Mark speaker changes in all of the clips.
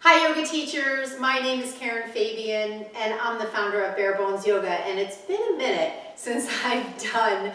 Speaker 1: Hi yoga teachers, my name is Karen Fabian and I'm the founder of Bare Bones Yoga, and it's been a minute since I've done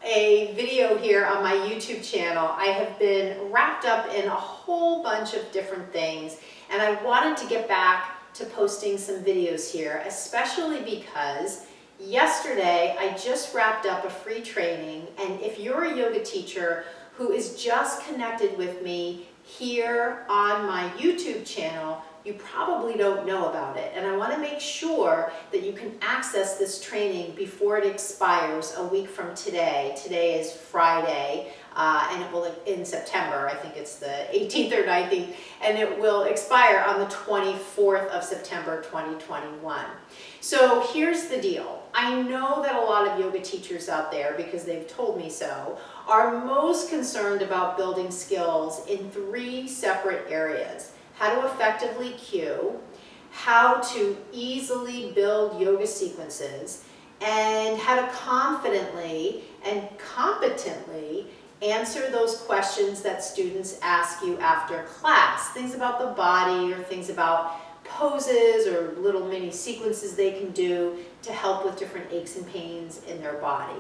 Speaker 1: a video here on my YouTube channel. I have been wrapped up in a whole bunch of different things and I wanted to get back to posting some videos here, especially because yesterday I just wrapped up a free training, and if you're a yoga teacher who is just connected with me here on my YouTube channel, you probably don't know about it. And I want to make sure that you can access this training before it expires a week from today. Today is Friday, and it will, in September, I think it's the 18th or 19th, and it will expire on the 24th of September 2021. So here's the deal. I know that a lot of yoga teachers out there, because they've told me so, are most concerned about building skills in three separate areas: how to effectively cue, how to easily build yoga sequences, and how to confidently and competently answer those questions that students ask you after class. Things about the body, or things about poses, or little mini sequences they can do to help with different aches and pains in their body.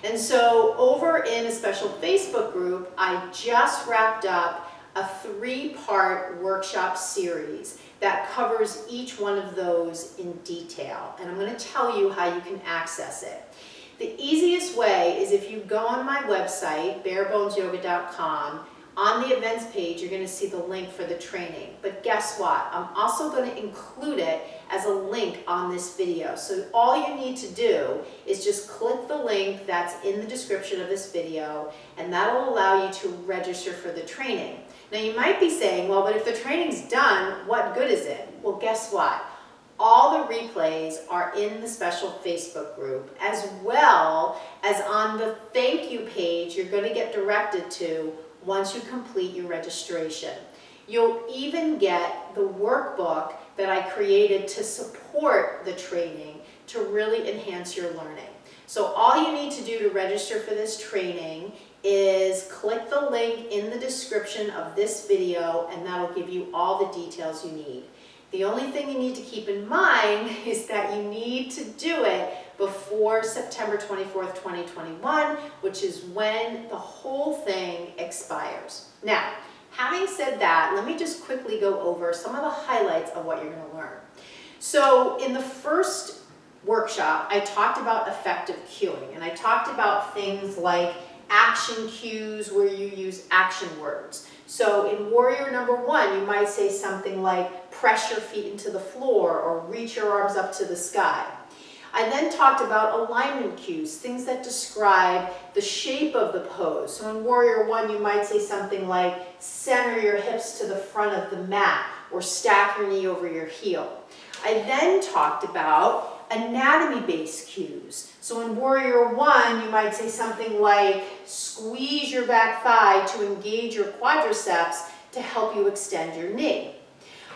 Speaker 1: And so over in a special Facebook group, I just wrapped up a three-part workshop series that covers each one of those in detail. And I'm going to tell you how you can access it. The easiest way is if you go on my website, barebonesyoga.com. On the events page, you're going to see the link for the training. But guess what? I'm also going to include it as a link on this video. So all you need to do is just click the link that's in the description of this video, and that'll allow you to register for the training. Now you might be saying, well, but if the training's done, what good is it? Well, guess what? All the replays are in the special Facebook group, as well as on the thank you page you're going to get directed to once you complete your registration. You'll even get the workbook that I created to support the training to really enhance your learning. So all you need to do to register for this training is click the link in the description of this video, and that'll give you all the details you need. The only thing you need to keep in mind is that you need to do it before September 24th, 2021, which is when the whole thing expires. Now, having said that, let me just quickly go over some of the highlights of what you're going to learn. So in the first workshop, I talked about effective cueing, and I talked about things like action cues where you use action words. So in warrior number one, you might say something like press your feet into the floor or reach your arms up to the sky. I then talked about alignment cues, things that describe the shape of the pose. So in warrior one, you might say something like center your hips to the front of the mat or stack your knee over your heel. I then talked about anatomy-based cues. So in warrior one, you might say something like squeeze your back thigh to engage your quadriceps to help you extend your knee.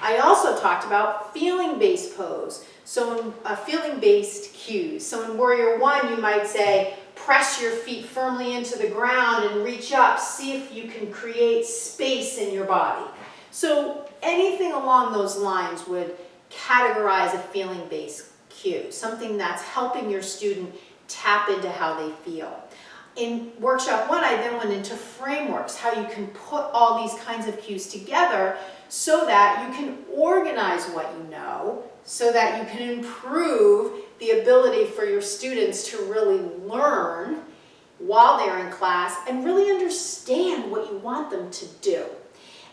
Speaker 1: I also talked about feeling-based pose. So in feeling-based cues. So in warrior one, you might say press your feet firmly into the ground and reach up. See if you can create space in your body. So anything along those lines would categorize a feeling-based cue, something that's helping your student tap into how they feel. In workshop one, I then went into frameworks, how you can put all these kinds of cues together so that you can organize what you know, so that you can improve the ability for your students to really learn while they're in class and really understand what you want them to do.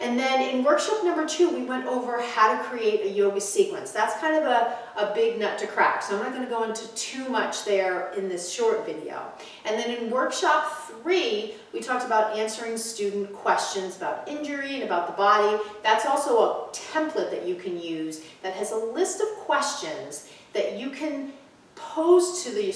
Speaker 1: And then in workshop number two, we went over how to create a yoga sequence. That's kind of a big nut to crack, so I'm not going to go into too much there in this short video. And then in workshop three, we talked about answering student questions about injury and about the body. That's also a template that you can use that has a list of questions that you can pose to the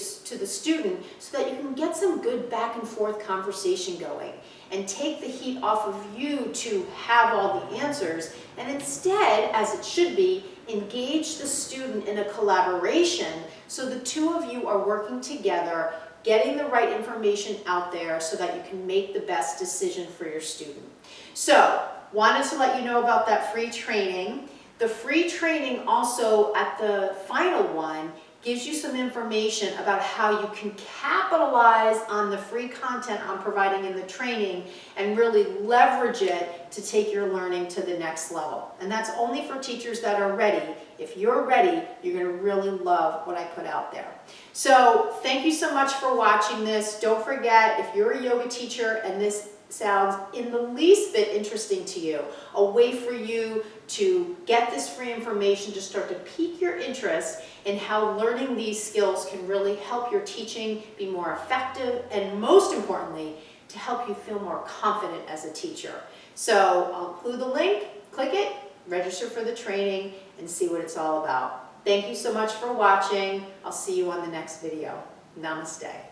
Speaker 1: student so that you can get some good back and forth conversation going and take the heat off of you to have all the answers, and instead, as it should be, engage the student in a collaboration so the two of you are working together, getting the right information out there so that you can make the best decision for your student. So, wanted to let you know about that free training. The free training also at the final one gives you some information about how you can capitalize on the free content I'm providing in the training and really leverage it to take your learning to the next level. And that's only for teachers that are ready. If you're ready, you're going to really love what I put out there. So thank you so much for watching this. Don't forget, if you're a yoga teacher and this sounds in the least bit interesting to you, a way for you to get this free information to start to pique your interest in how learning these skills can really help your teaching be more effective, and most importantly, to help you feel more confident as a teacher. So I'll include the link, click it, register for the training, and see what it's all about. Thank you so much for watching. I'll see you on the next video. Namaste.